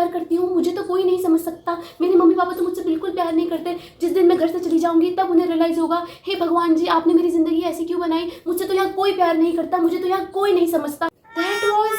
करती हूँ मुझे तो कोई नहीं समझ सकता, मेरे मम्मी पापा तो मुझसे बिल्कुल प्यार नहीं करते, जिस दिन मैं घर से चली जाऊंगी तब उन्हें रियलाइज़ होगा, हे भगवान जी आपने मेरी ज़िंदगी ऐसी क्यों बनाई, मुझसे तो यहाँ कोई प्यार नहीं करता, मुझे तो यहाँ कोई नहीं समझता। That was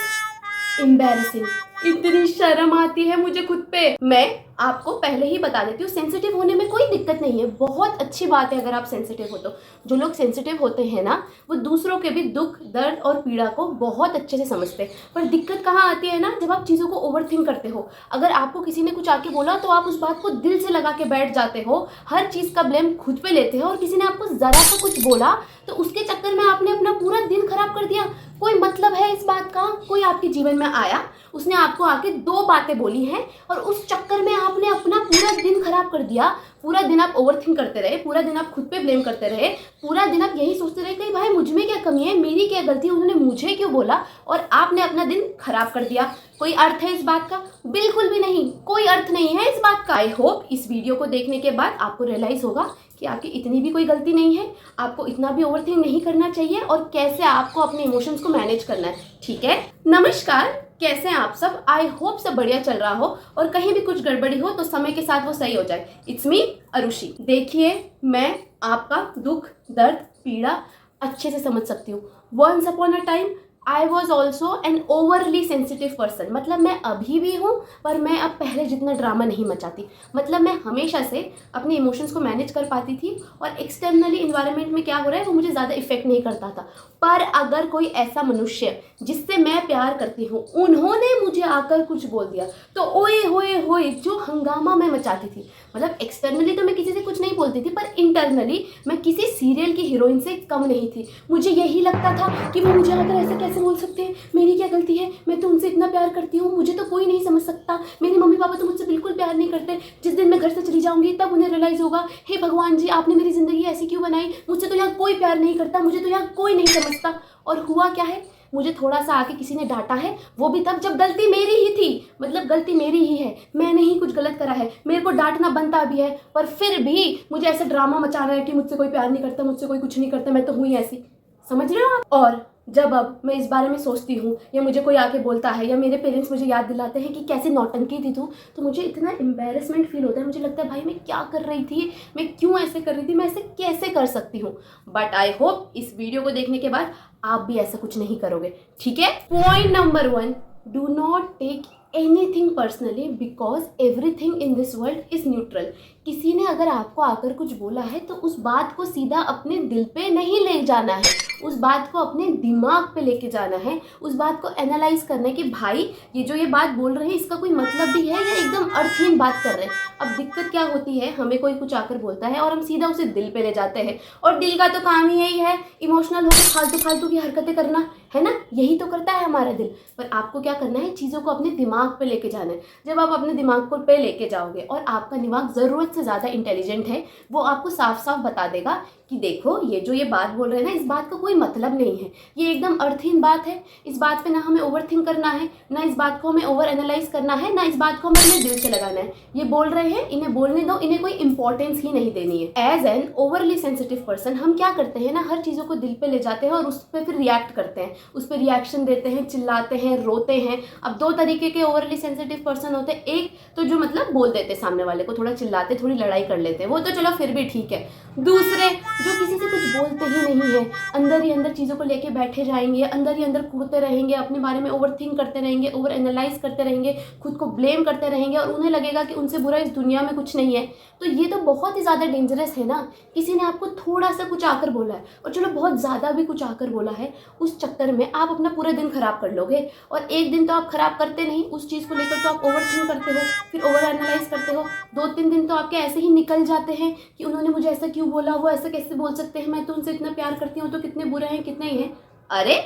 embarrassing. इतनी शर्म आती है मुझे खुद पे। मैं आपको पहले ही बता देती हूँ, सेंसिटिव होने में कोई दिक्कत नहीं है, बहुत अच्छी बात है अगर आप सेंसिटिव हो तो। जो लोग सेंसिटिव होते हैं ना, वो दूसरों के भी दुख दर्द और पीड़ा को बहुत अच्छे से समझते हैं। पर दिक्कत कहाँ आती है ना, जब आप चीज़ों को ओवरथिंक करते हो। अगर आपको किसी ने कुछ आके बोला तो आप उस बात को दिल से लगा के बैठ जाते हो, हर चीज़ का ब्लेम खुद पे लेते हो, और किसी ने आपको ज़रा सा कुछ बोला तो उसके चक्कर में आपने अपना पूरा दिन खराब कर दिया। कोई मतलब है इस बात का? कोई आपके जीवन में आया, उसने आपको आके 2 बातें बोली हैं और उस चक्कर में आपने अपना पूरा दिन खराब कर दिया। पूरा दिन आप ओवरथिंक करते रहे, पूरा दिन आप खुद पे ब्लेम करते रहे, पूरा दिन आप यही सोचते रहे कि भाई मुझ में क्या कमी है, मेरी क्या गलती है, उन्होंने मुझे क्यों बोला, और आपने अपना दिन खराब कर दिया। कोई अर्थ है इस बात का? बिल्कुल भी नहीं, कोई अर्थ नहीं है इस बात का। आई होप इस वीडियो को देखने के बाद आपको रियलाइज़ होगा कि आपकी इतनी भी कोई गलती नहीं है, आपको इतना भी ओवरथिंक नहीं करना चाहिए, और कैसे आपको अपने इमोशंस को मैनेज करना है। ठीक है, नमस्कार, कैसे हैं आप सब? आई होप सब बढ़िया चल रहा हो, और कहीं भी कुछ गड़बड़ी हो तो समय के साथ वो सही हो जाए। It's me Arushi. देखिए, मैं आपका दुख दर्द पीड़ा अच्छे से समझ सकती हूँ। Once upon a time I was also an overly sensitive person. मतलब मैं अभी भी हूँ, पर मैं अब पहले जितना ड्रामा नहीं मचाती। मतलब मैं हमेशा से अपने इमोशंस को मैनेज कर पाती थी, और एक्सटर्नली इन्वायरमेंट में क्या हो रहा है वो मुझे ज़्यादा इफेक्ट नहीं करता था। पर अगर कोई ऐसा मनुष्य जिससे मैं प्यार करती हूँ, उन्होंने मुझे आकर कुछ बोल दिया, तो ओए होए होए जो हंगामा मैं मचाती थी। मतलब एक्सटर्नली तो मैं किसी से कुछ नहीं बोलती थी, पर इंटरनली मैं किसी सीरियल की हीरोइन से कम नहीं थी। मुझे यही लगता था कि वो मुझे आकर ऐसे कैसे बोल सकते हैं, मेरी क्या गलती है, मैं तो उनसे इतना प्यार करती हूँ, मुझे तो कोई नहीं समझ सकता, मेरे मम्मी पापा तो मुझसे बिल्कुल प्यार नहीं करते, जिस दिन मैं घर से चली जाऊंगी तब उन्हें रियलाइज़ होगा, हे भगवान जी आपने मेरी ज़िंदगी ऐसी क्यों बनाई, मुझसे तो यहाँ कोई प्यार नहीं करता, मुझे तो यहाँ कोई नहीं समझता। और हुआ क्या है, मुझे थोड़ा सा आके किसी ने डांटा है, वो भी तब जब गलती मेरी ही थी। मतलब गलती मेरी ही है, मैंने ही कुछ गलत करा है, मेरे को डांटना बनता भी है, पर फिर भी मुझे ऐसे ड्रामा मचाना है कि मुझसे कोई प्यार नहीं करता, मुझसे कोई कुछ नहीं करता, मैं तो हुई ऐसी। समझ रहे हो आप? और जब अब मैं इस बारे में सोचती हूँ, या मुझे कोई आके बोलता है, या मेरे पेरेंट्स मुझे याद दिलाते हैं कि कैसे नौटंकी थी तू, तो मुझे इतना एम्बैरेसमेंट फील होता है। मुझे लगता है भाई मैं क्या कर रही थी, मैं क्यों ऐसे कर रही थी, मैं ऐसे कैसे कर सकती हूँ। बट आई होप इस वीडियो को देखने के बाद आप भी ऐसा कुछ नहीं करोगे। ठीक है, point number 1, do not take anything personally because everything in this world is neutral. किसी ने अगर आपको आकर कुछ बोला है तो उस बात को सीधा अपने दिल पे नहीं ले जाना है, उस बात को अपने दिमाग पे लेके जाना है, उस बात को एनालाइज करना है कि भाई ये बात बोल रहे हैं इसका कोई मतलब भी है या एकदम अर्थहीन बात कर रहे हैं। अब दिक्कत क्या होती है, हमें कोई कुछ आकर बोलता है और हम सीधा उसे दिल पे ले जाते हैं, और दिल का तो काम ही यही है इमोशनल होकर फालतू फालतू की हरकतें करना, है ना, यही तो करता है हमारा दिल। पर आपको क्या करना है, चीज़ों को अपने दिमाग पे लेके जाना है। जब आप अपने दिमाग को पे लेके जाओगे, और आपका दिमाग ज़रूरत से ज़्यादा इंटेलिजेंट है, वो आपको साफ साफ बता देगा कि देखो ये बात बोल रहे हैं ना, इस बात का कोई मतलब नहीं है, ये एकदम अर्थहीन बात है, इस बात पे ना हमें ओवरथिंक करना है, ना इस बात को हमें ओवर एनालाइज करना है, ना इस बात को हमें अपने दिल से लगाना है। ये बोल रहे हैं, इन्हें बोलने दो, इन्हें कोई इंपॉर्टेंस ही नहीं देनी है। As an overly sensitive person हम क्या करते हैं ना, हर चीज़ों को दिल पे ले जाते हैं और उस पर फिर रिएक्ट करते हैं, उस पर रिएक्शन देते हैं, चिल्लाते हैं, रोते हैं। अब 2 तरीके के ओवरली सेंसिटिव पर्सन होते हैं। एक तो जो मतलब बोल देते सामने वाले को, थोड़ा चिल्लाते, थोड़ी लड़ाई कर लेते हैं, वो तो चलो फिर भी ठीक है। दूसरे जो किसी से कुछ बोलते ही नहीं है, अंदर ही अंदर चीज़ों को लेके बैठे जाएंगे, अंदर ही अंदर कूदते रहेंगे, अपने बारे में ओवरथिंक करते रहेंगे, ओवर एनालाइज करते रहेंगे, खुद को ब्लेम करते रहेंगे, और उन्हें लगेगा कि उनसे बुरा इस दुनिया में कुछ नहीं है। तो ये तो बहुत ही ज़्यादा डेंजरस है ना। किसी ने आपको थोड़ा सा कुछ आकर बोला है, और चलो बहुत ज़्यादा भी कुछ आकर बोला है, उस चक्कर में आप अपना पूरा दिन खराब कर लोगे। और एक दिन तो आप खराब करते नहीं, उस चीज़ को लेकर तो आप ओवरथिंक करते हो, फिर ओवर एनालाइज करते हो। 2-3 दिन तो आपके ऐसे ही निकल जाते हैं कि उन्होंने मुझे ऐसा क्यों बोला, वो ऐसा कैसे बोल सकते हैं, मैं तो उनसे इतना प्यार करती हूँ, तो कितने बुरे हैं, कितने ही हैं। अरे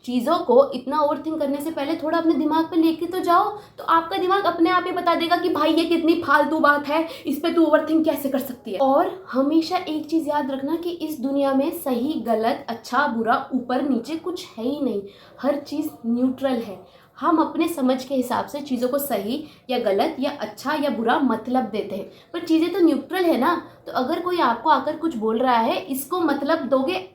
चीज़ों को इतना ओवरथिंक करने से पहले थोड़ा अपने दिमाग पे लेके तो जाओ, तो आपका दिमाग अपने आप ही बता देगा कि भाई ये कितनी फालतू बात है, इस पे तू ओवरथिंक कैसे कर सकती है। और हमेशा एक चीज़ याद रखना कि इस दुनिया में सही गलत अच्छा बुरा ऊपर नीचे कुछ है ही नहीं, हर चीज़ न्यूट्रल है। हम अपने समझ के हिसाब से चीज़ों को सही या गलत या अच्छा या बुरा मतलब देते हैं, पर चीज़ें तो न्यूट्रल है ना। तो अगर कोई आपको आकर कुछ बोल रहा है, इसको मतलब दोगे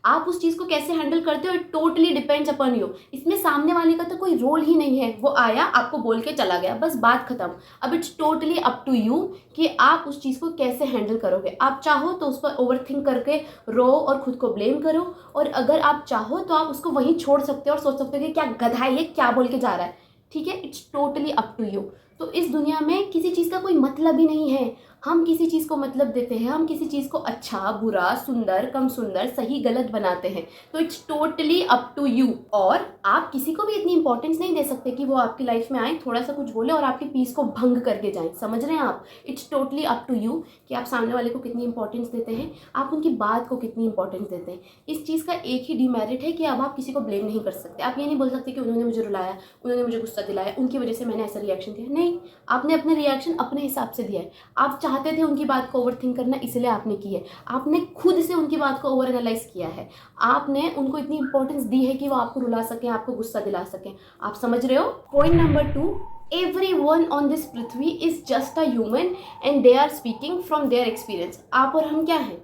आप उस चीज़ को कैसे हैंडल करते हो it totally depends upon you. इसमें सामने वाले का तो कोई रोल ही नहीं है, वो आया आपको बोल के चला गया, बस बात खत्म। अब it's totally up to you कि आप उस चीज़ को कैसे हैंडल करोगे। आप चाहो तो उस पर ओवर थिंक करके रो और खुद को ब्लेम करो, और अगर आप चाहो तो आप उसको वहीं छोड़ सकते हो और सोच सकते हो कि क्या गधा है ये, क्या बोल के जा रहा है। ठीक है, it's totally up to you. तो इस दुनिया में किसी चीज़ का कोई मतलब ही नहीं है। हम किसी चीज़ को मतलब देते हैं, हम किसी चीज़ को अच्छा बुरा सुंदर कम सुंदर सही गलत बनाते हैं। तो it's totally up to you. और आप किसी को भी इतनी इंपॉर्टेंस नहीं दे सकते कि वो आपकी लाइफ में आए, थोड़ा सा कुछ बोले और आपकी पीस को भंग करके जाएं। समझ रहे हैं आप? It's totally up to you कि आप सामने वाले को कितनी इंपॉर्टेंस देते हैं, आप उनकी बात को कितनी इंपॉर्टेंस देते हैं। इस चीज़ का एक ही डिमेरिट है कि अब आप किसी को ब्लेम नहीं कर सकते। आप ये नहीं बोल सकते कि उन्होंने मुझे रुलाया, उन्होंने मुझे गुस्सा दिलाया, उनकी वजह से मैंने ऐसा रिएक्शन दिया। नहीं, आपने अपने रिएक्शन अपने हिसाब से दिया है। आप चाहते थे उनकी बात को ओवरथिंक करना, इसलिए आपने की है। आपने खुद से उनकी बात को ओवर एनालाइज किया है। आपने उनको इतनी इंपॉर्टेंस दी है कि वो आपको रुला सकें, आपको गुस्सा दिला सकें। आप समझ रहे हो? Point number 2, everyone on this Prithvi is just a human and they are speaking from their experience। आप और हम क्या हैं?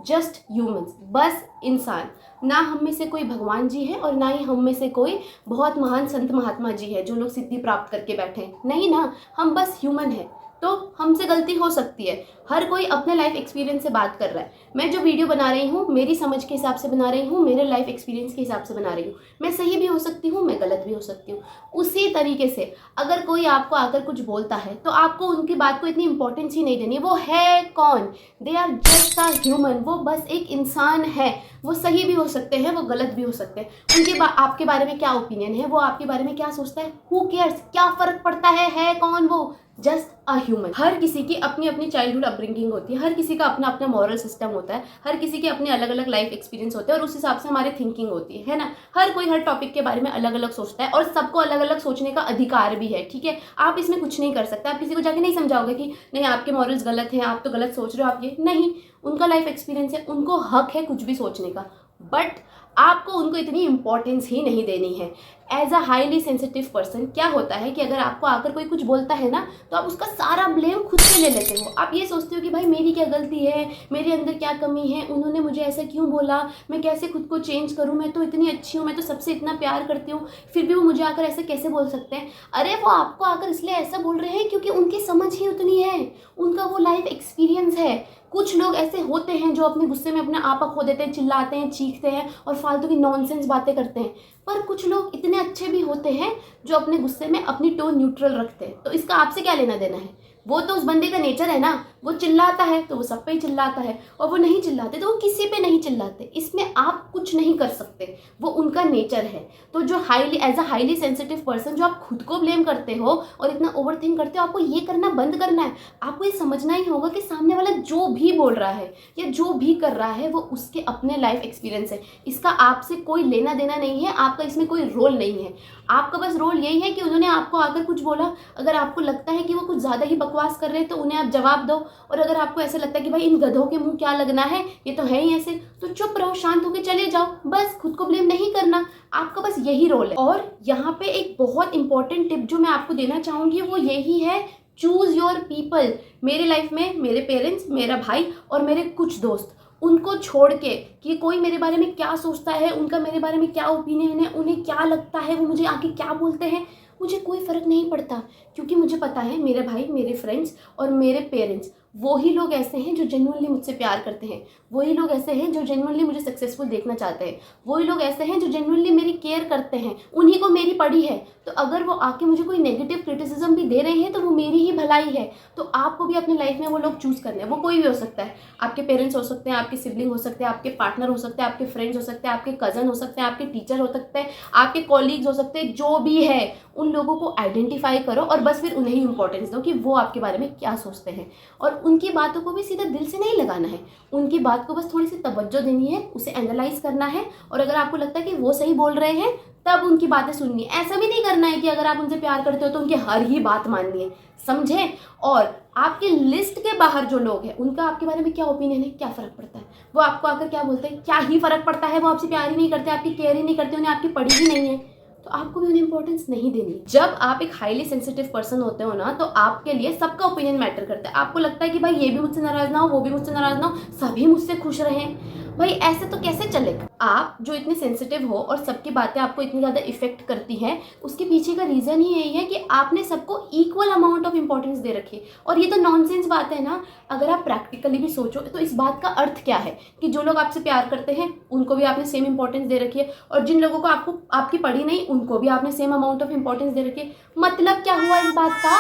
जस्ट ह्यूमंस, बस इंसान। ना हम में से कोई भगवान जी है और ना ही हम में से कोई बहुत महान संत महात्मा जी है जो लोग सिद्धि प्राप्त करके बैठे हैं। नहीं ना, हम बस ह्यूमन है। तो हमसे गलती हो सकती है। हर कोई अपने लाइफ एक्सपीरियंस से बात कर रहा है। मैं जो वीडियो बना रही हूँ मेरी समझ के हिसाब से बना रही हूँ, मेरे लाइफ एक्सपीरियंस के हिसाब से बना रही हूँ। मैं सही भी हो सकती हूँ, मैं गलत भी हो सकती हूँ। उसी तरीके से अगर कोई आपको आकर कुछ बोलता है तो आपको उनकी बात को इतनी इंपॉर्टेंस ही नहीं देनी। वो है कौन? They are just a human. वो बस एक इंसान है। वो सही भी हो सकते हैं, वो गलत भी हो सकते हैं। उनके आपके बारे में क्या ओपिनियन है, वो आपके बारे में क्या सोचता है, हु केयर्स, क्या फर्क पड़ता है कौन वो? Just a human. हर किसी की अपनी अपनी चाइल्डहुड अपब्रिंगिंग होती है, हर किसी का अपना अपना मॉरल सिस्टम होता है, हर किसी के अपने अलग अलग लाइफ एक्सपीरियंस होते हैं और उस हिसाब से हमारी थिंकिंग होती है ना। हर कोई हर टॉपिक के बारे में अलग अलग सोचता है और सबको अलग अलग सोचने का अधिकार भी है। ठीक है, आप इसमें कुछ नहीं कर सकते। आप किसी को जाके नहीं समझाओगे कि नहीं आपके मॉरल्स गलत हैं, आप तो गलत सोच रहे हो, आप ये नहीं। उनका लाइफ एक्सपीरियंस है, उनको हक है कुछ भी सोचने का, बट आपको उनको इतनी इंपॉर्टेंस ही नहीं देनी है। As a highly sensitive person क्या होता है कि अगर आपको आकर कोई कुछ बोलता है ना तो आप उसका सारा ब्लेम खुद से ले लेते हो। आप ये सोचते हो कि भाई मेरी क्या गलती है, मेरे अंदर क्या कमी है, उन्होंने मुझे ऐसा क्यों बोला, मैं कैसे खुद को चेंज करूँ, मैं तो इतनी अच्छी हूँ, मैं तो सबसे इतना प्यार करती हूँ, फिर भी वो मुझे आकर ऐसे कैसे बोल सकते हैं। अरे वो आपको आकर इसलिए ऐसा बोल रहे हैं क्योंकि उनकी समझ ही उतनी है, उनका वो लाइफ एक्सपीरियंस है। कुछ लोग ऐसे होते हैं जो अपने गुस्से में अपना आपा खो देते हैं, चिल्लाते हैं, चीखते हैं और फालतू की नॉनसेंस बातें करते हैं। पर कुछ लोग इतने अच्छे भी होते हैं जो अपने गुस्से में अपनी टोन न्यूट्रल रखते हैं। तो इसका आपसे क्या लेना देना है? वो तो उस बंदे का नेचर है ना। वो चिल्लाता है तो वो सब पे ही चिल्लाता है, और वो नहीं चिल्लाते तो वो किसी पे नहीं चिल्लाते। इसमें आप कुछ नहीं कर सकते, वो उनका नेचर है। तो जो as a highly sensitive person जो आप खुद को ब्लेम करते हो और इतना ओवर थिंक करते हो, आपको ये करना बंद करना है। आपको ये समझना ही होगा कि सामने वाला जो भी बोल रहा है या जो भी कर रहा है वो उसके अपने लाइफ एक्सपीरियंस है। इसका आपसे कोई लेना देना नहीं है, आपका इसमें कोई रोल नहीं है। आपका बस रोल यही है कि उन्होंने आपको आकर कुछ बोला, अगर आपको लगता है कि वो कुछ ज़्यादा ही बकवास कर रहे हैं तो उन्हें आप जवाब दो, और अगर आपको ऐसा लगता है कि भाई इन गधों के मुंह क्या लगना है, ये तो है ही ऐसे, तो चुप रहो, शांत होकर चले जाओ। बस खुद को ब्लेम नहीं करना, आपका बस यही रोल है। और यहाँ पे एक बहुत इंपॉर्टेंट टिप जो मैं आपको देना चाहूँगी वो यही है, चूज़ योर पीपल। मेरे लाइफ में मेरे पेरेंट्स, मेरा भाई और मेरे कुछ दोस्त, उनको छोड़ के कि कोई मेरे बारे में क्या सोचता है, उनका मेरे बारे में क्या ओपिनियन है, उन्हें क्या लगता है, वो मुझे आके क्या बोलते हैं, मुझे कोई फ़र्क नहीं पड़ता। क्योंकि मुझे पता है मेरे भाई, मेरे फ्रेंड्स और मेरे पेरेंट्स वही लोग ऐसे हैं जो जेन्युइनली मुझसे प्यार करते हैं, वही लोग ऐसे हैं जो जेन्युइनली मुझे सक्सेसफुल देखना चाहते हैं, वही लोग ऐसे हैं जो जेन्युइनली मेरी केयर करते हैं, उन्हीं को मेरी पड़ी है। तो अगर वो आके मुझे कोई नेगेटिव क्रिटिसिज्म भी दे रहे हैं तो वो मेरी ही भलाई है। तो आपको भी अपनी लाइफ में वो लोग चूज़ करने हैं। वो कोई भी हो सकता है, आपके पेरेंट्स हो सकते हैं, आपके सिबलिंग हो सकते हैं, आपके पार्टनर हो सकते हैं, आपके फ्रेंड्स हो सकते हैं, आपके कज़न हो सकते हैं, आपके टीचर हो सकते हैं, आपके कॉलीग्स हो सकते हैं, जो भी है उन लोगों को आइडेंटिफाई करो और बस फिर उन्हें ही इंपॉर्टेंस दो कि वो आपके बारे में क्या सोचते हैं। और उनकी बातों को भी सीधा दिल से नहीं लगाना है, उनकी बात को बस थोड़ी सी तवज्जो देनी है, उसे एनालाइज करना है, और अगर आपको लगता है कि वो सही बोल रहे हैं तब उनकी बातें सुननी है। ऐसा भी नहीं करना है कि अगर आप उनसे प्यार करते हो तो उनकी हर ही बात माननी है, समझे। और आपकी लिस्ट के बाहर जो लोग हैं उनका आपके बारे में क्या ओपिनियन है, क्या फ़र्क पड़ता है, वो आपको आकर क्या बोलते हैं, क्या ही फ़र्क पड़ता है। वो आपसे प्यार ही नहीं करते, आपकी केयर ही नहीं करते, उन्हें आपकी पड़ी ही नहीं है, तो आपको भी उन्हें इंपॉर्टेंस नहीं देनी। जब आप एक हाईली सेंसिटिव पर्सन होते हो ना तो आपके लिए सबका ओपिनियन मैटर करता है। आपको लगता है कि भाई ये भी मुझसे नाराज़ ना हो, वो भी मुझसे नाराज़ ना हो, सभी मुझसे खुश रहें, भाई ऐसे तो कैसे चलेगा। आप जो इतने सेंसिटिव हो और सबकी बातें आपको इतनी ज़्यादा इफेक्ट करती हैं, उसके पीछे का रीज़न ही यही है कि आपने सबको इक्वल अमाउंट ऑफ इंपॉर्टेंस दे रखी है। और ये तो नॉनसेंस बात है ना। अगर आप प्रैक्टिकली भी सोचो तो इस बात का अर्थ क्या है कि जो लोग आपसे प्यार करते हैं उनको भी आपने सेम इंपॉर्टेंस दे रखी है, और जिन लोगों को आपकी पड़ी नहीं उनको भी आपने सेम अमाउंट ऑफ इंपॉर्टेंस दे रखी है। मतलब क्या हुआ इस बात का?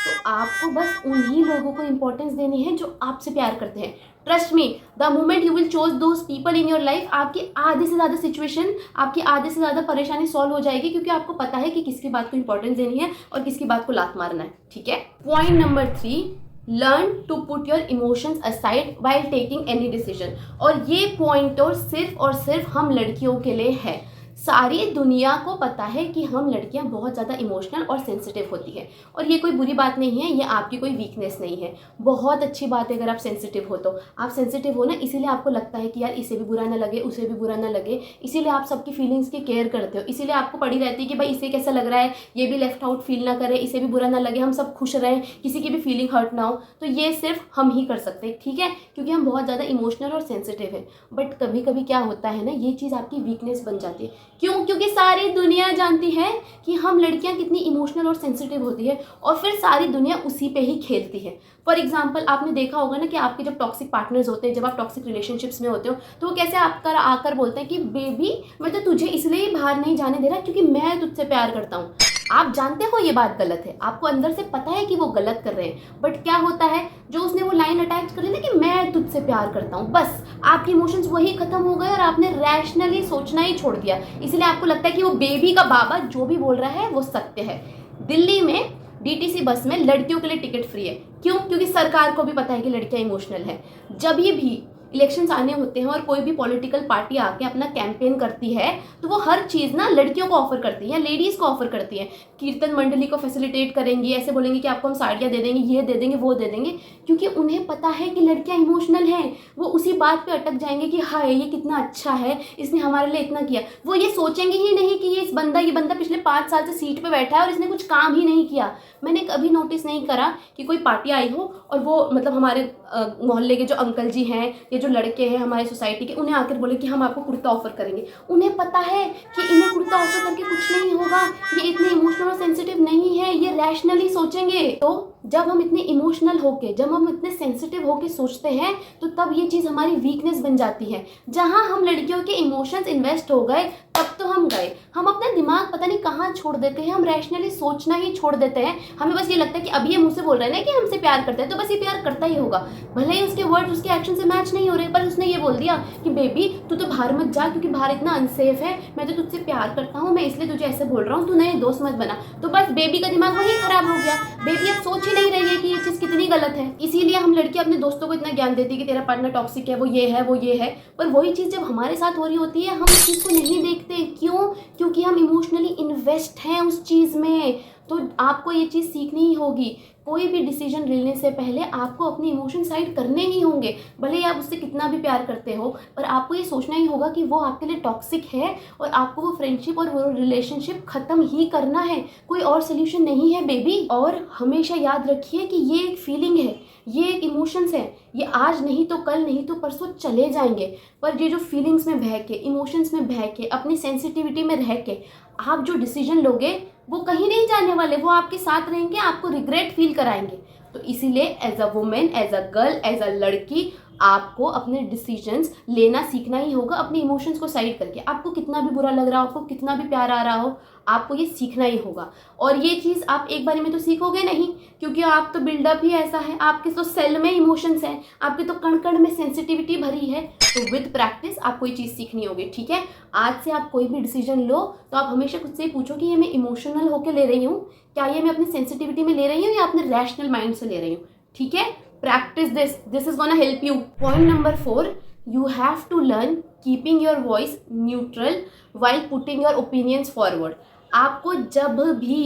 तो आपको बस उन्हीं लोगों को इंपॉर्टेंस देनी है जो आपसे प्यार करते हैं। Trust me, the moment you will chose those people in your life, आपकी आधे से ज़्यादा सिचुएशन, आपकी आधे से ज़्यादा परेशानी सॉल्व हो जाएगी, क्योंकि आपको पता है कि किसकी बात को इंपॉर्टेंस देनी है और किसकी बात को लात मारना है। ठीक है। Point number 3, learn to put your emotions aside while taking any decision. और ये पॉइंट और सिर्फ हम लड़कियों के लिए है। सारी दुनिया को पता है कि हम लड़कियां बहुत ज़्यादा इमोशनल और सेंसिटिव होती है, और ये कोई बुरी बात नहीं है, ये आपकी कोई वीकनेस नहीं है। बहुत अच्छी बात है अगर आप सेंसिटिव हो। तो आप सेंसिटिव हो ना, इसीलिए आपको लगता है कि यार इसे भी बुरा ना लगे, उसे भी बुरा ना लगे, इसीलिए आप सबकी फीलिंग्स की केयर करते हो। इसीलिए आपको पड़ी रहती है कि भाई इसे कैसा लग रहा है, ये भी लेफ्ट आउट फील ना करे, इसे भी बुरा ना लगे, हम सब खुश रहें, किसी की भी फीलिंग हर्ट ना हो। तो ये सिर्फ हम ही कर सकते हैं, ठीक है, क्योंकि हम बहुत ज़्यादा इमोशनल और सेंसिटिव है। बट कभी कभी क्या होता है ना, ये चीज़ आपकी वीकनेस बन जाती है। क्यों? क्योंकि सारी दुनिया जानती है कि हम लड़कियां कितनी इमोशनल और सेंसिटिव होती है, और फिर सारी दुनिया उसी पे ही खेलती है। फॉर एग्जाम्पल, आपने देखा होगा ना कि आपके जब टॉक्सिक पार्टनर्स होते हैं, जब आप टॉक्सिक रिलेशनशिप्स में होते हो, तो वो कैसे आपका आकर बोलते हैं कि बेबी मैं तो तुझे इसलिए ही बाहर नहीं जाने दे रहा क्योंकि मैं तुझसे प्यार करता हूँ। आप जानते हो ये बात गलत है, आपको अंदर से पता है कि वो गलत कर रहे हैं, बट क्या होता है, जो उसने वो लाइन अटैच कर ली ना कि मैं तुझसे प्यार करता हूँ, बस आपके इमोशंस वही खत्म हो गए और आपने रैशनली सोचना ही छोड़ दिया। इसलिए आपको लगता है कि वो बेबी का बाबा जो भी बोल रहा है वो सत्य है। दिल्ली में डीटीसी बस में लड़कियों के लिए टिकट फ्री है। क्यों? क्योंकि सरकार को भी पता है कि लड़कियां इमोशनल है। जब ये भी इलेक्शंस आने होते हैं और कोई भी पॉलिटिकल पार्टी आके अपना कैंपेन करती है, तो वो हर चीज़ ना लड़कियों को ऑफर करती है या लेडीज़ को ऑफर करती है। कीर्तन मंडली को फैसिलिटेट करेंगी, ऐसे बोलेंगे कि आपको हम साड़ियाँ दे देंगे, ये दे देंगे, वो दे देंगे, क्योंकि उन्हें पता है कि लड़कियाँ इमोशनल हैं। वो उसी बात पे अटक जाएंगे कि हाय ये कितना अच्छा है, इसने हमारे लिए इतना किया। वो ये सोचेंगे ही नहीं कि ये बंदा पिछले 5 साल से सीट पे बैठा है और इसने कुछ काम ही नहीं किया। मैंने कभी नोटिस नहीं करा कि कोई पार्टी आई हो और वो मतलब हमारे मोहल्ले के जो अंकल जी हैं या जो लड़के हैं हमारी सोसाइटी के, उन्हें आकर बोले कि हम आपको कुर्ता ऑफर करेंगे। उन्हें पता है कि इन्हें कुर्ता ऑफर करके कुछ नहीं होगा, ये इतने इमोशनल और सेंसिटिव नहीं है, ये रैशनली सोचेंगे। तो जब हम इतने इमोशनल होके, जब हम इतने सेंसिटिव होके सोचते हैं, तो तब ये चीज़ हमारी वीकनेस बन जाती है। जहाँ हम लड़कियों के इमोशंस इन्वेस्ट हो गए तब तो हम गए। हम अपना दिमाग पता नहीं कहाँ छोड़ देते हैं, हम रैशनली सोचना ही छोड़ देते हैं। हमें बस ये लगता है कि अभी ये मुझसे बोल रहे हैं ना कि हमसे प्यार करते हैं, तो बस ये प्यार करता ही होगा, भले ही उसके वर्ड्स उसके एक्शन से मैच नहीं हो रहे, पर उसने ये बोल दिया कि बेबी तू तो बाहर मत जा क्योंकि बाहर इतना अनसेफ है, मैं तो तुझसे प्यार करता हूँ, मैं इसलिए तुझे ऐसे बोल रहा हूँ, तू नए दोस्त मत बना। तो बस बेबी का दिमाग वही खराब हो गया। बेबी अब सोच ही नहीं रही है कि ये चीज़ कितनी गलत है। इसीलिए हम लड़की अपने दोस्तों को इतना ज्ञान देती है कि तेरा पार्टनर टॉक्सिक है, वो ये है, वो ये है, पर वही चीज़ जब हमारे साथ हो रही होती है हम उस चीज़ को नहीं देखते। क्यों? क्योंकि हम इमोशनली इन्वेस्ट हैं उस चीज़ में। तो आपको ये चीज़ सीखनी ही होगी। कोई भी डिसीजन लेने से पहले आपको अपने इमोशन साइड करने ही होंगे, भले ही आप उससे कितना भी प्यार करते हो, पर आपको ये सोचना ही होगा कि वो आपके लिए टॉक्सिक है और आपको वो फ्रेंडशिप और वो रिलेशनशिप ख़त्म ही करना है, कोई और सोल्यूशन नहीं है बेबी। और हमेशा याद रखिए कि ये एक फीलिंग है, ये एक इमोशंस है, ये आज नहीं तो कल, नहीं तो परसों चले जाएंगे, पर ये जो फीलिंग्स में बह के, इमोशंस में बह के, अपनी सेंसिटिविटी में रह के आप जो डिसीजन लोगे वो कहीं नहीं जाने वाले, वो आपके साथ रहेंगे, आपको रिग्रेट फील कराएंगे। तो इसीलिए as a women, as a girl, as a लड़की आपको अपने डिसीजंस लेना सीखना ही होगा, अपने इमोशंस को साइड करके। आपको कितना भी बुरा लग रहा हो, आपको कितना भी प्यार आ रहा हो, आपको ये सीखना ही होगा। और ये चीज़ आप एक बार में तो सीखोगे नहीं, क्योंकि आप तो बिल्डअप ही ऐसा है, आपके तो सेल में इमोशंस हैं, आपके तो कण कण में सेंसिटिविटी भरी है। तो विद प्रैक्टिस आपको ये चीज़ सीखनी होगी, ठीक है। आज से आप कोई भी डिसीजन लो तो आप हमेशा खुद से पूछो कि ये मैं इमोशनल होकर ले रही हूँ, क्या ये मैं अपनी सेंसिटिविटी में ले रही हूँ या अपने रैशनल माइंड से ले रही हूँ, ठीक है। Practice this is gonna help you. Point number 4, you have to learn keeping your voice neutral while putting your opinions forward. आपको जब भी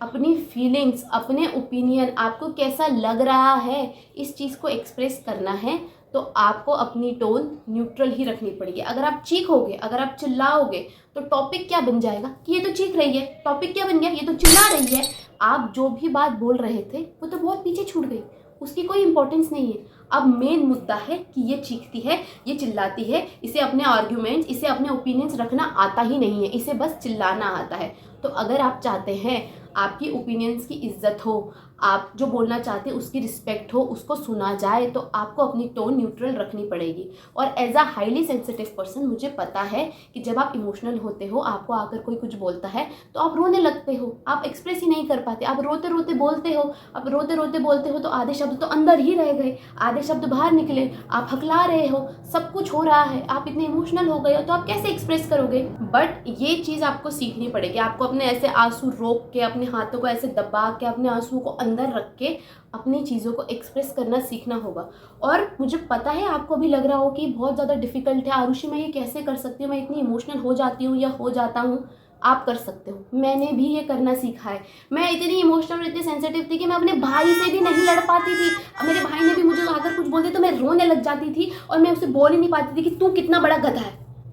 अपनी फीलिंग्स, अपने ओपिनियन, आपको कैसा लग रहा है इस चीज़ को एक्सप्रेस करना है, तो आपको अपनी टोन न्यूट्रल ही रखनी पड़ेगी। अगर आप चीखोगे, अगर आप चिल्लाओगे, तो टॉपिक क्या बन जाएगा कि ये तो चीख रही है, टॉपिक क्या बन गया, ये तो चिल्ला रही है। आप जो भी बात बोल रहे थे वो तो बहुत पीछे छूट गई, उसकी कोई इंपॉर्टेंस नहीं है। अब मेन मुद्दा है कि ये चीखती है, ये चिल्लाती है, इसे अपने आर्ग्यूमेंट्स, इसे अपने ओपिनियंस रखना आता ही नहीं है, इसे बस चिल्लाना आता है। तो अगर आप चाहते हैं आपकी ओपिनियंस की इज्जत हो, आप जो बोलना चाहते हैं उसकी रिस्पेक्ट हो, उसको सुना जाए, तो आपको अपनी टोन न्यूट्रल रखनी पड़ेगी। और as a highly sensitive person मुझे पता है कि जब आप इमोशनल होते हो, आपको आकर कोई कुछ बोलता है तो आप रोने लगते हो, आप एक्सप्रेस ही नहीं कर पाते, आप रोते रोते बोलते हो। अब रोते रोते बोलते हो तो आधे शब्द तो अंदर ही रह गए, आधे शब्द बाहर निकले, आप हकला रहे हो, सब कुछ हो रहा है, आप इतने इमोशनल हो गए हो, तो आप कैसे एक्सप्रेस करोगे। बट ये चीज़ आपको सीखनी पड़ेगी। आपको अपने ऐसे आंसू रोक के, अपने हाथों को ऐसे दबा के, अपने आंसुओं को अंदर रख के अपनी चीज़ों को एक्सप्रेस करना सीखना होगा। और मुझे पता है आपको भी लग रहा हो कि बहुत ज़्यादा डिफिकल्ट है, आरुषि मैं ये कैसे कर सकती हूँ, मैं इतनी इमोशनल हो जाती हूँ या हो जाता हूँ। आप कर सकते हो, मैंने भी ये करना सीखा है। मैं इतनी इमोशनल और इतनी सेंसिटिव थी कि मैं अपने भाई से भी नहीं लड़ पाती थी। अब मेरे भाई ने भी मुझे अगर कुछ बोलते तो मैं रोने लग जाती थी और मैं उसे बोल ही नहीं पाती थी कि तू कितना बड़ा गधा है।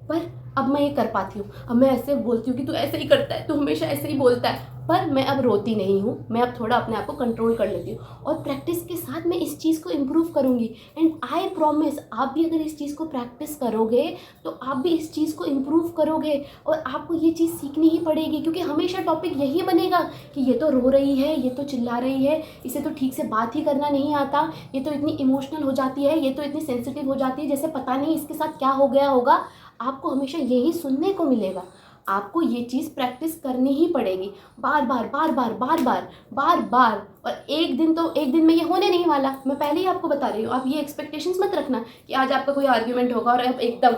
पर अब मैं ये कर पाती हूँ, अब मैं ऐसे बोलती हूँ कि तू ऐसे ही करता है, तू हमेशा ऐसे ही बोलता है। पर मैं अब रोती नहीं हूँ, मैं अब थोड़ा अपने आप को कंट्रोल कर लेती हूँ और प्रैक्टिस के साथ मैं इस चीज़ को इम्प्रूव करूँगी। एंड आई प्रॉमिस, आप भी अगर इस चीज़ को प्रैक्टिस करोगे तो आप भी इस चीज़ को इम्प्रूव करोगे और आपको ये चीज़ सीखनी ही पड़ेगी। क्योंकि हमेशा टॉपिक यही बनेगा कि ये तो रो रही है, ये तो चिल्ला रही है, इसे तो ठीक से बात ही करना नहीं आता, ये तो इतनी इमोशनल हो जाती है, ये तो इतनी सेंसिटिव हो जाती है, जैसे पता नहीं इसके साथ क्या हो गया होगा। आपको हमेशा यही सुनने को मिलेगा। आपको ये चीज़ प्रैक्टिस करनी ही पड़ेगी, बार बार बार बार बार बार बार बार। और एक दिन में ये होने नहीं वाला, मैं पहले ही आपको बता रही हूँ। आप ये एक्सपेक्टेशंस मत रखना कि आज आपका कोई आर्ग्यूमेंट होगा और आप एकदम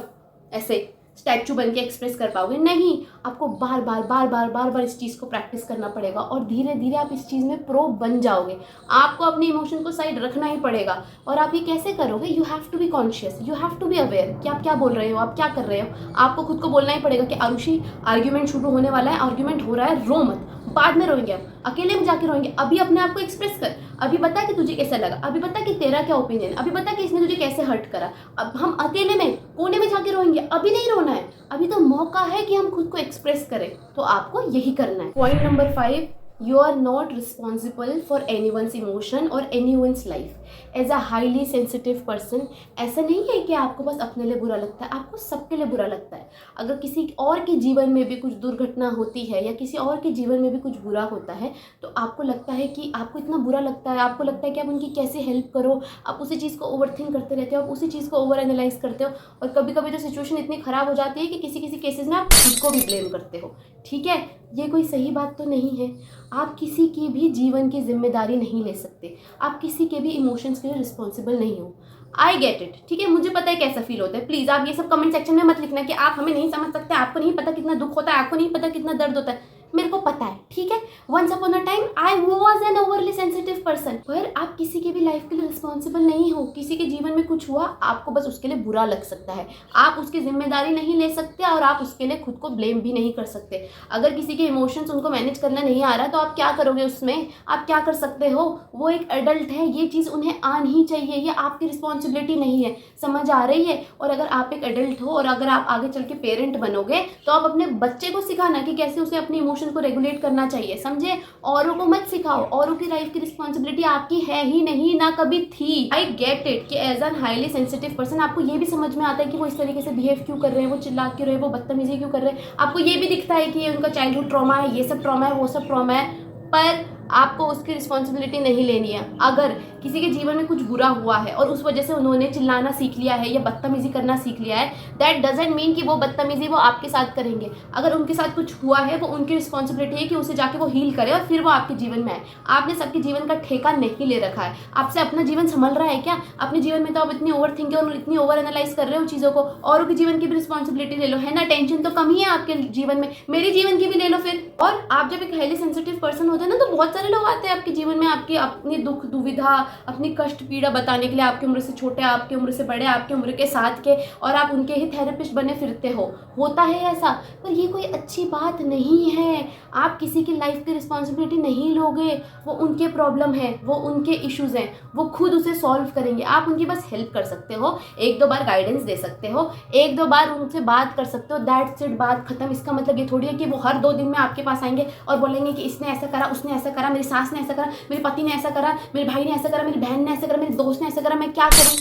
ऐसे स्टैचू बन के एक्सप्रेस कर पाओगे। नहीं, आपको बार बार बार बार बार बार इस चीज़ को प्रैक्टिस करना पड़ेगा और धीरे धीरे आप इस चीज़ में प्रो बन जाओगे। आपको अपने इमोशन को साइड रखना ही पड़ेगा। और आप ये कैसे करोगे? You have to be conscious, you have to be aware कि आप क्या बोल रहे हो, आप क्या कर रहे हो। आपको खुद को बोलना ही पड़ेगा कि आरुषि आर्ग्यूमेंट शुरू होने वाला है, आर्ग्यूमेंट हो रहा है, रो मत, बाद में रोएंगे, आप अकेले में जाके रोएंगे। अभी अपने आप को एक्सप्रेस कर, अभी बता कि तुझे कैसा लगा, अभी बता कि तेरा क्या ओपिनियन, अभी बता कि इसने तुझे कैसे हर्ट करा। अब हम अकेले में कोने में जाके रोएंगे, अभी नहीं रोना है, अभी तो मौका है कि हम खुद को एक्सप्रेस करें। तो आपको यही करना है। Point number 5, you are not responsible for anyone's emotion or anyone's life. As a highly sensitive person, ऐसा नहीं है कि आपको बस अपने लिए बुरा लगता है, आपको सबके लिए बुरा लगता है। अगर किसी और के जीवन में भी कुछ दुर्घटना होती है या किसी और के जीवन में भी कुछ बुरा होता है तो आपको लगता है कि आपको इतना बुरा लगता है, आपको लगता है कि आप उनकी कैसे हेल्प करो, आप उसी चीज़ को ओवरथिंक करते रहते हो, आप उसी चीज़ को ओवर एनालाइज करते हो। और कभी कभी तो सिचुएशन इतनी ख़राब हो जाती है कि किसी किसी केसेस में आप खुद को भी ब्लेम करते हो। ठीक है, ये कोई सही बात तो नहीं है। आप किसी की भी जीवन की जिम्मेदारी नहीं ले सकते, आप किसी के भी इमोशंस के लिए रिस्पॉन्सिबल नहीं हो। आई गेट इट, ठीक है, मुझे पता है कैसा फील होता है। प्लीज़ आप ये सब कमेंट सेक्शन में मत लिखना कि आप हमें नहीं समझ सकते, आपको नहीं पता कितना दुख होता है, आपको नहीं पता कितना दर्द होता है। मेरे को पता है, ठीक है। Once upon a time I was an overly sensitive person. पर आप किसी के भी लाइफ के लिए रिस्पॉन्सिबल नहीं हो। किसी के जीवन में कुछ हुआ, आपको बस उसके लिए बुरा लग सकता है, आप उसकी जिम्मेदारी नहीं ले सकते और आप उसके लिए खुद को ब्लेम भी नहीं कर सकते। अगर किसी के इमोशंस उनको मैनेज करना नहीं आ रहा तो आप क्या करोगे उसमें? आप क्या कर सकते हो? वो एक एडल्ट है, ये चीज़ उन्हें आनी ही चाहिए, ये आपकी रिस्पॉन्सिबिलिटी नहीं है। समझ आ रही है? और अगर आप एक एडल्ट हो और अगर आप आगे चल के पेरेंट बनोगे तो आप अपने बच्चे को सिखाना कि कैसे उसे अपने इमोशन को रेगुलेट करना चाहिए, समझे? औरों को मत सिखाओ, औरों की लाइफ की रिस्पॉन्सिबिलिटी आपकी है ही नहीं, ना कभी थी। आई गेट इट कि as an highly sensitive person आपको ये भी समझ में आता है कि वो इस तरीके से बिहेव क्यों कर रहे हैं, वो चिल्ला क्यों रहे हैं, वो बदतमीजी क्यों कर रहे हैं। आपको ये भी दिखता है कि ये उनका चाइल्डहुड ट्रॉमा है, ये सब ट्रॉमा है, वो सब ट्रॉमा है। पर आपको उसकी रिस्पॉन्सिबिलिटी नहीं लेनी है। अगर किसी के जीवन में कुछ बुरा हुआ है और उस वजह से उन्होंने चिल्लाना सीख लिया है या बदतमीजी करना सीख लिया है, दैट डजंट मीन कि वो बदतमीजी वो आपके साथ करेंगे। अगर उनके साथ कुछ हुआ है, वो उनकी रिस्पॉन्सिबिलिटी है कि उसे जाके वो हील करे और फिर वो आपके जीवन में आए। आपने सबके जीवन का ठेका नहीं ले रखा है। आपसे अपना जीवन संभल रहा है क्या? अपने जीवन में तो आप इतनी ओवर थिंकिंग और इतनी ओवर एनालाइज कर रहे हो चीज़ों को, औरों के जीवन की भी रिस्पॉन्सिबिलिटी ले लो, है ना? टेंशन तो कम ही है आपके जीवन में, मेरे जीवन की भी ले लो फिर। और आप जब एक हाईली सेंसिटिव पर्सन होते हैं ना तो बहुत सारे लोग आते हैं आपके जीवन में, आपकी अपनी दुख दुविधा, अपनी कष्ट पीड़ा बताने के लिए, आपकी उम्र से छोटे, आपकी उम्र से बड़े, आपकी उम्र के साथ के, और आप उनके ही थेरेपिस्ट बने फिरते हो। होता है ऐसा, पर ये कोई अच्छी बात नहीं है। आप किसी की लाइफ की रिस्पॉन्सिबिलिटी नहीं लोगे, वो उनके प्रॉब्लम है, वो उनके इश्यूज़ हैं, वो खुद उसे सॉल्व करेंगे। आप उनकी बस हेल्प कर सकते हो, एक दो बार गाइडेंस दे सकते हो, एक दो बार उनसे बात कर सकते हो, दैट्स इट, बात खत्म। इसका मतलब ये थोड़ी है कि वो हर 2 दिन में आपके पास आएंगे और बोलेंगे कि इसने ऐसा करा, उसने ऐसा करा, करा, मेरी सास ने ऐसा करा, मेरे पति ने ऐसा करा, मेरे भाई ने ऐसा करा, मेरी बहन ने ऐसा करा, मेरे दोस्त ने ऐसा करा, मैं क्या करूँ?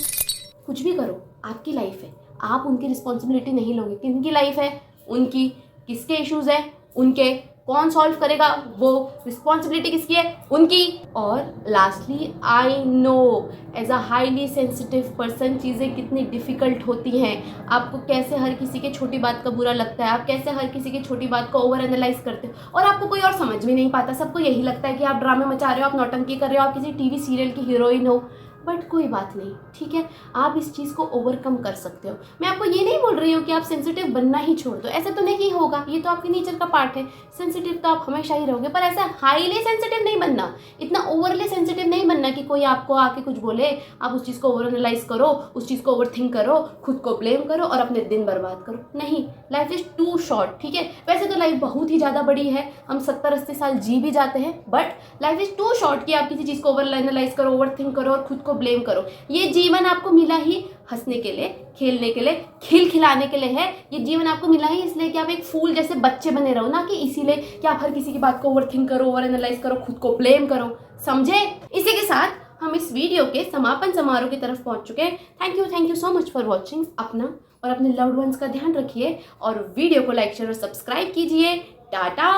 कुछ भी करो, आपकी लाइफ है, आप उनकी रिस्पॉन्सिबिलिटी नहीं लोगे। किनकी लाइफ है? उनकी। किसके इश्यूज़ है? उनके। कौन सॉल्व करेगा? वो। रिस्पॉन्सिबिलिटी किसकी है? उनकी। और lastly, I know as a highly sensitive person चीज़ें कितनी डिफ़िकल्ट होती हैं। आपको कैसे हर किसी के छोटी बात का बुरा लगता है, आप कैसे हर किसी की छोटी बात को ओवर एनालाइज करते हो, और आपको कोई और समझ भी नहीं पाता। सबको यही लगता है कि आप ड्रामे मचा रहे हो, आप नौटंकी कर रहे हो, आप किसी टीवी सीरियल की हीरोइन हो। बट कोई बात नहीं, ठीक है, आप इस चीज़ को ओवरकम कर सकते हो। मैं आपको ये नहीं बोल रही हूँ कि आप सेंसिटिव बनना ही छोड़ दो, ऐसा तो नहीं होगा, ये तो आपके नेचर का पार्ट है। सेंसिटिव तो आप हमेशा ही रहोगे, पर ऐसा हाईली सेंसिटिव नहीं बनना, इतना ओवरली सेंसिटिव नहीं बनना कि कोई आपको आके कुछ बोले आप उस चीज़ को ओवर एनालाइज करो, उस चीज़ को ओवर थिंक करो, खुद को ब्लेम करो और अपने दिन बर्बाद करो। नहीं, लाइफ इज़ टू शॉर्ट, ठीक है। वैसे तो लाइफ बहुत ही ज़्यादा बड़ी है, हम 70-80 साल जी भी जाते हैं, but life is too short कि आप किसी चीज़ को ओवर एनालाइज करो, ओवर थिंक करो और खुद को ब्लेम करो। ये जीवन आपको मिला ही हंसने के लिए, खेलने के लिए, खिलाने के लिए है। ये जीवन आपको मिला ही इसलिए कि आप एक फूल जैसे बच्चे बने रहो, ना कि इसीलिए कि आप हर किसी की बात को ओवरथिंक करो, ओवर एनालाइज करो, खुद को ब्लेम करो। समझे? इसी के साथ हम इस वीडियो के समापन समारोह की तरफ पहुंच चुके हैं। Thank you so much for watching. अपना और अपने लव्ड वंस का ध्यान रखिए और वीडियो को लाइक शेयर और सब्सक्राइब कीजिए। टाटा।